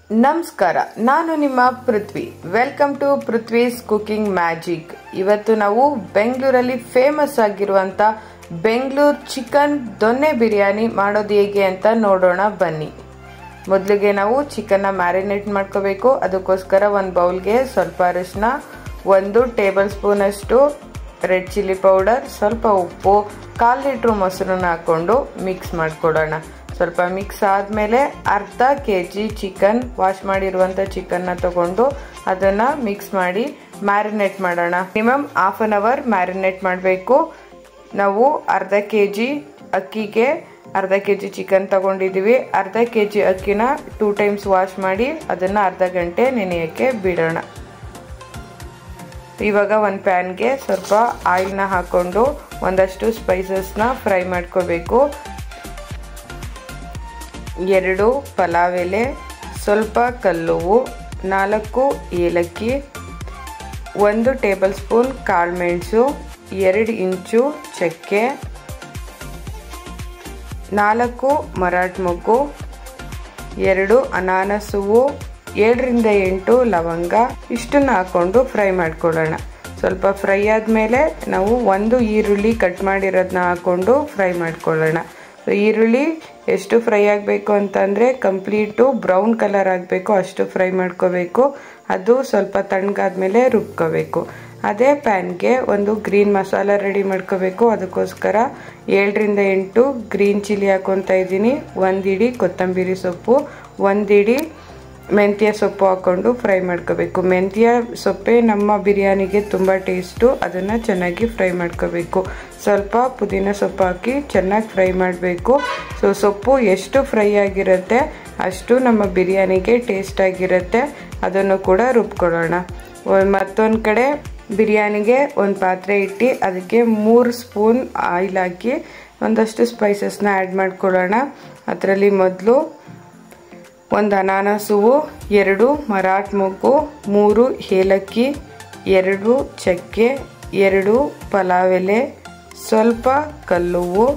ನಮಸ್ಕಾರ, ನಾನು ನಿಮ್ಮ Prithvi. Welcome to Prithvi's cooking magic. ಇವತ್ತು ನಾವು ಬೆಂಗಳೂರಲ್ಲಿ ಫೇಮಸ್ ಆಗಿರುವಂತ ಬೆಂಗಳೂರು ಚಿಕನ್ ದೊನ್ನೆ ಬಿರಿಯಾನಿ ಮಾಡೋದು ಹೇಗೆ ಅಂತ ನೋಡೋಣ ಬನ್ನಿ. ಮೊದಲಿಗೆ ನಾವು ಚಿಕನ್ನ ಮ್ಯಾರಿನೇಟ್ ಮಾಡ್ಕೋಬೇಕು. ಅದಕ್ಕೋಸ್ಕರ ಒಂದು ಬೌಲ್ಗೆ ಸ್ವಲ್ಪ ಅರಿಶಿನ, 1 ಟೇಬಲ್ ಸ್ಪೂನ್ ಅಷ್ಟು ರೆಡ್ ಚಿಲ್ಲಿ ಪೌಡರ್, ಸ್ವಲ್ಪ ಉಪ್ಪು, 1/4 ಲೀಟ್ರ್ ಮೊಸರನ್ನ ಹಾಕೊಂಡು ಮಿಕ್ಸ್ ಮಾಡ್ಕೊಳ್ಳೋಣ. ಸ್ವಲ್ಪ ಮಿಕ್ಸ್ ಆದಮೇಲೆ ಅರ್ಧ kg ಚಿಕನ್, ವಾಶ್ ಮಾಡಿರುವಂಥ ಚಿಕನ್ನ ತಗೊಂಡು ಅದನ್ನು ಮಿಕ್ಸ್ ಮಾಡಿ ಮ್ಯಾರಿನೇಟ್ ಮಾಡೋಣ. ಮಿನಿಮಮ್ ½ ಅನ್ ಅವರ್ ಮ್ಯಾರಿನೇಟ್ ಮಾಡಬೇಕು. ನಾವು ಅರ್ಧ kg ಅಕ್ಕಿಗೆ ಅರ್ಧ kg ಚಿಕನ್ ತಗೊಂಡಿದ್ದೀವಿ. ಅರ್ಧ kg ಅಕ್ಕಿನ 2 ಟೈಮ್ಸ್ ವಾಶ್ ಮಾಡಿ ಅದನ್ನು ಅರ್ಧ ಗಂಟೆ ನೆನೆಯೋಕ್ಕೆ ಬಿಡೋಣ. ಇವಾಗ ಒಂದು ಪ್ಯಾನ್ಗೆ ಸ್ವಲ್ಪ ಆಯಿಲ್ನ ಹಾಕ್ಕೊಂಡು ಒಂದಷ್ಟು ಸ್ಪೈಸಸ್ನ ಫ್ರೈ ಮಾಡ್ಕೋಬೇಕು. 2 ಪಲಾವ್ ಎಲೆ, ಸ್ವಲ್ಪ ಕಲ್ಲುವು, 4 ಏಲಕ್ಕಿ, 1 ಟೇಬಲ್ ಸ್ಪೂನ್ ಕಾಳುಮೆಣಸು, 2 ಇಂಚು ಚಕ್ಕೆ, 4 ಮರಾಠ ಮೊಗ್ಗು, 2 ಅನಾನಸ್ ಹೂವು, 7 ರಿಂದ 8 ಲವಂಗ. ಇಷ್ಟನ್ನು ಹಾಕೊಂಡು ಫ್ರೈ ಮಾಡ್ಕೊಳ್ಳೋಣ. ಸ್ವಲ್ಪ ಫ್ರೈ ಆದಮೇಲೆ ನಾವು 1 ಈರುಳ್ಳಿ ಕಟ್ ಮಾಡಿರೋದನ್ನ ಹಾಕೊಂಡು ಫ್ರೈ ಮಾಡ್ಕೊಳ್ಳೋಣ. ಈರುಳ್ಳಿ ಎಷ್ಟು ಫ್ರೈ ಆಗಬೇಕು ಅಂತಂದರೆ ಕಂಪ್ಲೀಟು ಬ್ರೌನ್ ಕಲರ್ ಆಗಬೇಕು, ಅಷ್ಟು ಫ್ರೈ ಮಾಡ್ಕೋಬೇಕು. ಅದು ಸ್ವಲ್ಪ ತಣ್ಣಗಾದ್ಮೇಲೆ ರುಬ್ಕೋಬೇಕು. ಅದೇ ಪ್ಯಾನ್ಗೆ ಒಂದು ಗ್ರೀನ್ ಮಸಾಲ ರೆಡಿ ಮಾಡ್ಕೋಬೇಕು. ಅದಕ್ಕೋಸ್ಕರ 7 ರಿಂದ 8 ಗ್ರೀನ್ ಚಿಲ್ಲಿ ಹಾಕೊತಾ ಇದ್ದೀನಿ. 1 ಇಡಿ ಕೊತ್ತಂಬರಿ ಸೊಪ್ಪು, 1 ಇಡಿ ಮೆಂತ್ಯ ಸೊಪ್ಪು ಹಾಕ್ಕೊಂಡು ಫ್ರೈ ಮಾಡ್ಕೋಬೇಕು. ಮೆಂತ್ಯ ಸೊಪ್ಪೆ ನಮ್ಮ ಬಿರಿಯಾನಿಗೆ ತುಂಬ ಟೇಸ್ಟು. ಅದನ್ನು ಚೆನ್ನಾಗಿ ಫ್ರೈ ಮಾಡ್ಕೋಬೇಕು. ಸ್ವಲ್ಪ ಪುದೀನ ಸೊಪ್ಪು ಹಾಕಿ ಚೆನ್ನಾಗಿ ಫ್ರೈ ಮಾಡಬೇಕು. ಸೊಪ್ಪು ಎಷ್ಟು ಫ್ರೈ ಆಗಿರುತ್ತೆ ಅಷ್ಟು ನಮ್ಮ ಬಿರಿಯಾನಿಗೆ ಟೇಸ್ಟ್ ಆಗಿರುತ್ತೆ. ಅದನ್ನು ಕೂಡ ರುಬ್ಕೊಳ್ಳೋಣ. ಮತ್ತೊಂದು ಕಡೆ ಬಿರಿಯಾನಿಗೆ ಒಂದು ಪಾತ್ರೆ ಇಟ್ಟು ಅದಕ್ಕೆ 3 ಸ್ಪೂನ್ ಆಯಿಲ್ ಹಾಕಿ ಒಂದಷ್ಟು ಸ್ಪೈಸಸ್ನ ಆ್ಯಡ್ ಮಾಡ್ಕೊಳ್ಳೋಣ. ಅದರಲ್ಲಿ ಮೊದಲು 1 ಅನಾನಸ್ ಹೂವು, 2 ಮರಾಠ ಮೊಗ್ಗು, 3 ಏಲಕ್ಕಿ, 2 ಚಕ್ಕೆ, 2 ಪಲಾವ್ ಎಲೆ, ಸ್ವಲ್ಪ ಕಲ್ಲುವು,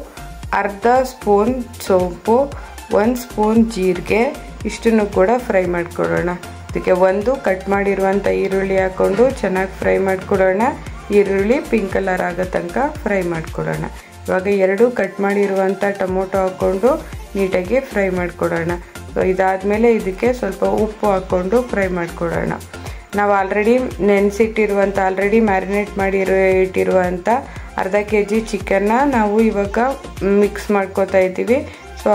ಅರ್ಧ ಸ್ಪೂನ್ ಸೋಂಪು, 1 ಸ್ಪೂನ್ ಜೀರಿಗೆ. ಇಷ್ಟನ್ನು ಕೂಡ ಫ್ರೈ ಮಾಡ್ಕೊಳ್ಳೋಣ. ಅದಕ್ಕೆ 1 ಕಟ್ ಮಾಡಿರುವಂಥ ಈರುಳ್ಳಿ ಹಾಕ್ಕೊಂಡು ಚೆನ್ನಾಗಿ ಫ್ರೈ ಮಾಡ್ಕೊಳ್ಳೋಣ. ಈರುಳ್ಳಿ ಪಿಂಕ್ ಕಲರ್ ಆಗೋ ತನಕ ಫ್ರೈ ಮಾಡ್ಕೊಳ್ಳೋಣ. ಇವಾಗ 2 ಕಟ್ ಮಾಡಿರುವಂಥ ಟೊಮೊಟೊ ಹಾಕ್ಕೊಂಡು ನೀಟಾಗಿ ಫ್ರೈ ಮಾಡ್ಕೊಳ್ಳೋಣ. ಇದಾದಮೇಲೆ ಇದಕ್ಕೆ ಸ್ವಲ್ಪ ಉಪ್ಪು ಹಾಕ್ಕೊಂಡು ಫ್ರೈ ಮಾಡ್ಕೊಳ್ಳೋಣ. ನಾವು ಆಲ್ರೆಡಿ ನೆನೆಸಿಟ್ಟಿರುವಂಥ ಮ್ಯಾರಿನೇಟ್ ಇಟ್ಟಿರುವಂಥ ಅರ್ಧ kg ಚಿಕನ್ನ ನಾವು ಇವಾಗ ಮಿಕ್ಸ್ ಮಾಡ್ಕೋತಾ ಇದ್ದೀವಿ.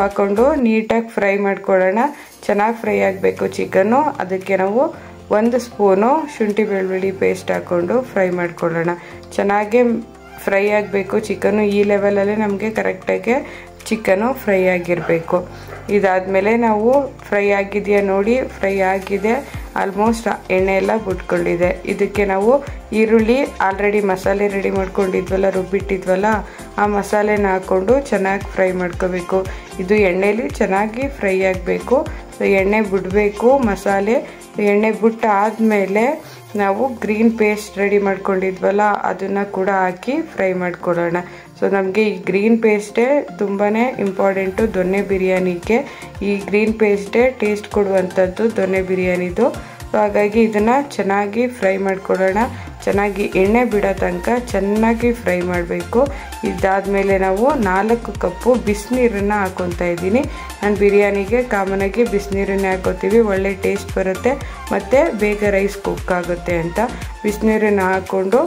ಹಾಕ್ಕೊಂಡು ನೀಟಾಗಿ ಫ್ರೈ ಮಾಡ್ಕೊಳ್ಳೋಣ. ಚೆನ್ನಾಗಿ ಫ್ರೈ ಆಗಬೇಕು ಚಿಕನ್ನು. ಅದಕ್ಕೆ ನಾವು 1 ಸ್ಪೂನು ಶುಂಠಿ ಬೆಳ್ಳುಳ್ಳಿ ಪೇಸ್ಟ್ ಹಾಕ್ಕೊಂಡು ಫ್ರೈ ಮಾಡ್ಕೊಳ್ಳೋಣ. ಚೆನ್ನಾಗಿ ಫ್ರೈ ಆಗಬೇಕು ಚಿಕನ್ನು. ಈ ಲೆವೆಲಲ್ಲೇ ನಮಗೆ ಕರೆಕ್ಟಾಗಿ ಚಿಕನ್ನು ಫ್ರೈ ಆಗಿರಬೇಕು. ಇದಾದಮೇಲೆ ನಾವು ಫ್ರೈ ಆಗಿದೆಯಾ ನೋಡಿ, ಫ್ರೈ ಆಗಿದೆ, ಆಲ್ಮೋಸ್ಟ್ ಎಣ್ಣೆ ಎಲ್ಲ ಬಿಟ್ಕೊಂಡಿದೆ. ಇದಕ್ಕೆ ನಾವು ಈರುಳ್ಳಿ ಆಲ್ರೆಡಿ ಮಸಾಲೆ ರೆಡಿ ಮಾಡ್ಕೊಂಡಿದ್ವಲ್ಲ, ರುಬ್ಬಿಟ್ಟಿದ್ವಲ್ಲ, ಆ ಮಸಾಲೆನ ಹಾಕ್ಕೊಂಡು ಚೆನ್ನಾಗಿ ಫ್ರೈ ಮಾಡ್ಕೋಬೇಕು. ಇದು ಎಣ್ಣೆಲಿ ಚೆನ್ನಾಗಿ ಫ್ರೈ ಆಗಬೇಕು. ಎಣ್ಣೆ ಬಿಡಬೇಕು ಮಸಾಲೆ. ಎಣ್ಣೆ ಬಿಟ್ಟು ಆದಮೇಲೆ ನಾವು ಗ್ರೀನ್ ಪೇಸ್ಟ್ ರೆಡಿ ಮಾಡ್ಕೊಂಡಿದ್ವಲ್ಲ ಅದನ್ನು ಕೂಡ ಹಾಕಿ ಫ್ರೈ ಮಾಡ್ಕೊಳ್ಳೋಣ. ನಮಗೆ ಈ ಗ್ರೀನ್ ಪೇಸ್ಟೇ ತುಂಬಾ ಇಂಪಾರ್ಟೆಂಟು ದೊನ್ನೆ ಬಿರಿಯಾನಿಗೆ. ಈ ಗ್ರೀನ್ ಪೇಸ್ಟೇ ಟೇಸ್ಟ್ ಕೊಡುವಂಥದ್ದು ದೊನ್ನೆ ಬಿರಿಯಾನಿದು. ಹಾಗಾಗಿ ಇದನ್ನು ಚೆನ್ನಾಗಿ ಫ್ರೈ ಮಾಡ್ಕೊಳ್ಳೋಣ. ಚೆನ್ನಾಗಿ ಎಣ್ಣೆ ಬಿಡೋ ತನಕ ಚೆನ್ನಾಗಿ ಫ್ರೈ ಮಾಡಬೇಕು. ಇದಾದಮೇಲೆ ನಾವು 4 ಕಪ್ಪು ಬಿಸಿನೀರನ್ನು ಹಾಕ್ಕೊತಾ ಇದ್ದೀನಿ. ನಾನು ಬಿರಿಯಾನಿಗೆ ಕಾಮನಾಗಿ ಬಿಸಿನೀರನ್ನೇ ಹಾಕೋತೀವಿ, ಒಳ್ಳೆ ಟೇಸ್ಟ್ ಬರುತ್ತೆ ಮತ್ತು ಬೇಗ ರೈಸ್ ಕುಕ್ ಆಗುತ್ತೆ ಅಂತ. ಬಿಸಿನೀರನ್ನು ಹಾಕ್ಕೊಂಡು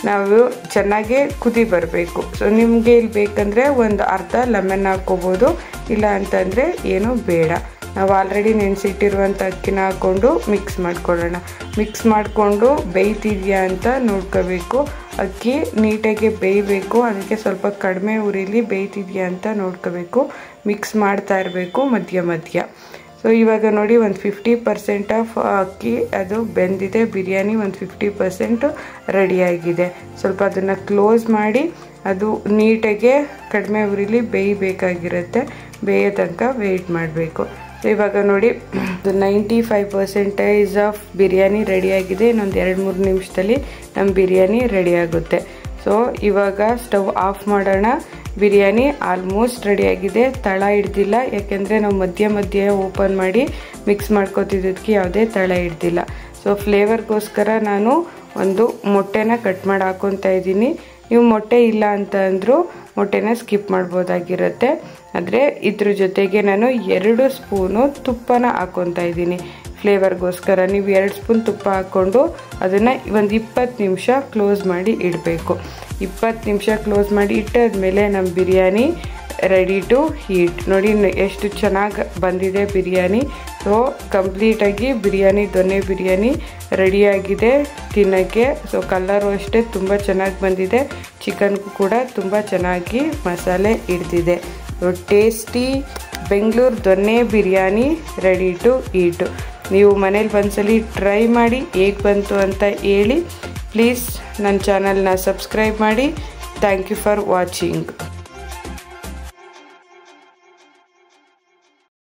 ನಾವು ಚೆನ್ನಾಗಿ ಕುದಿ ಬರಬೇಕು. ನಿಮಗೆ ಇಲ್ಲಿ ಬೇಕಂದರೆ ಒಂದು ಅರ್ಧ ಲೆಮನ್ ಹಾಕ್ಕೋಬೋದು, ಇಲ್ಲ ಅಂತಂದರೆ ಏನೂ ಬೇಡ. ನಾವು ಆಲ್ರೆಡಿ ನೆನೆಸಿಟ್ಟಿರುವಂಥ ಅಕ್ಕಿನ ಹಾಕ್ಕೊಂಡು ಮಿಕ್ಸ್ ಮಾಡ್ಕೊಳ್ಳೋಣ. ಮಿಕ್ಸ್ ಮಾಡಿಕೊಂಡು ಬೇಯ್ತಿದೆಯಾ ಅಂತ ನೋಡ್ಕೋಬೇಕು. ಅಕ್ಕಿ ನೀಟಾಗಿ ಬೇಯಬೇಕು. ಅದಕ್ಕೆ ಸ್ವಲ್ಪ ಕಡಿಮೆ ಉರಿಲಿ ಬೇಯ್ತಿದೆಯಾ ಅಂತ ನೋಡ್ಕೋಬೇಕು. ಮಿಕ್ಸ್ ಮಾಡ್ತಾ ಇರಬೇಕು ಮಧ್ಯ ಮಧ್ಯ. ಇವಾಗ ನೋಡಿ ಒಂದು 50% ಆಫ್ ಅಕ್ಕಿ ಅದು ಬೆಂದಿದೆ. ಬಿರಿಯಾನಿ ಒಂದು 50% ರೆಡಿಯಾಗಿದೆ. ಸ್ವಲ್ಪ ಅದನ್ನು ಕ್ಲೋಸ್ ಮಾಡಿ ಅದು ನೀಟಾಗಿ ಕಡಿಮೆ ಉರಿಲಿ ಬೇಯಬೇಕಾಗಿರುತ್ತೆ. ಬೇಯೋ ತನಕ ವೆಯ್ಟ್ ಮಾಡಬೇಕು. ಇವಾಗ ನೋಡಿ 95% ಆಫ್ ಬಿರಿಯಾನಿ ರೆಡಿಯಾಗಿದೆ. ಇನ್ನೊಂದು 2-3 ನಿಮಿಷದಲ್ಲಿ ನಮ್ಮ ಬಿರಿಯಾನಿ ರೆಡಿ ಆಗುತ್ತೆ. ಇವಾಗ ಸ್ಟವ್ ಆಫ್ ಮಾಡೋಣ. ಬಿರಿಯಾನಿ ಆಲ್ಮೋಸ್ಟ್ ರೆಡಿಯಾಗಿದೆ. ತಳ ಹಿಡ್ದಿಲ್ಲ, ಯಾಕೆಂದರೆ ನಾವು ಮಧ್ಯ ಮಧ್ಯ ಓಪನ್ ಮಾಡಿ ಮಿಕ್ಸ್ ಮಾಡ್ಕೊತಿದ್ದಕ್ಕೆ ಯಾವುದೇ ತಳ ಹಿಡ್ದಿಲ್ಲ. ಸೊ ಫ್ಲೇವರ್ಗೋಸ್ಕರ ನಾನು ಒಂದು ಮೊಟ್ಟೆನ ಕಟ್ ಮಾಡಿ ಹಾಕ್ಕೊತಾ ಇದ್ದೀನಿ. ನೀವು ಮೊಟ್ಟೆ ಇಲ್ಲ ಅಂತ ಅಂದರೂ ಮೊಟ್ಟೆನ ಸ್ಕಿಪ್ ಮಾಡ್ಬೋದಾಗಿರುತ್ತೆ. ಆದರೆ ಇದ್ರ ಜೊತೆಗೆ ನಾನು 2 ಸ್ಪೂನು ತುಪ್ಪನ ಹಾಕ್ಕೊತಾ ಇದ್ದೀನಿ ಫ್ಲೇವರ್ಗೋಸ್ಕರ. ನೀವು 2 ಸ್ಪೂನ್ ತುಪ್ಪ ಹಾಕ್ಕೊಂಡು ಅದನ್ನು ಒಂದು 20 ನಿಮಿಷ ಕ್ಲೋಸ್ ಮಾಡಿ ಇಡಬೇಕು. 20 ನಿಮಿಷ ಕ್ಲೋಸ್ ಮಾಡಿ ಇಟ್ಟಾದ್ಮೇಲೆ ನಮ್ಮ ಬಿರಿಯಾನಿ ರೆಡಿ ಟು ಹೀಟ್. ನೋಡಿ ಎಷ್ಟು ಚೆನ್ನಾಗಿ ಬಂದಿದೆ ಬಿರಿಯಾನಿ. ಸೊ ಕಂಪ್ಲೀಟಾಗಿ ಬಿರಿಯಾನಿ, ದೊನ್ನೆ ಬಿರಿಯಾನಿ ರೆಡಿಯಾಗಿದೆ ತಿನ್ನೋಕ್ಕೆ. ಸೊ ಕಲರು ಅಷ್ಟೇ ತುಂಬ ಚೆನ್ನಾಗಿ ಬಂದಿದೆ. ಚಿಕನ್ಗೂ ಕೂಡ ತುಂಬ ಚೆನ್ನಾಗಿ ಮಸಾಲೆ ಹಿಡ್ದಿದೆ. So tasty Bengaluru Donne biryani ready to eat. ನೀವು ಮನೇಲಿ ಒಂದ್ಸಲಿ ಟ್ರೈ ಮಾಡಿ ಹೇಗೆ ಬಂತು ಅಂತ ಹೇಳಿ. ಪ್ಲೀಸ್ ನನ್ನ ಚಾನಲ್ನ ಸಬ್ಸ್ಕ್ರೈಬ್ ಮಾಡಿ. Thank you for watching.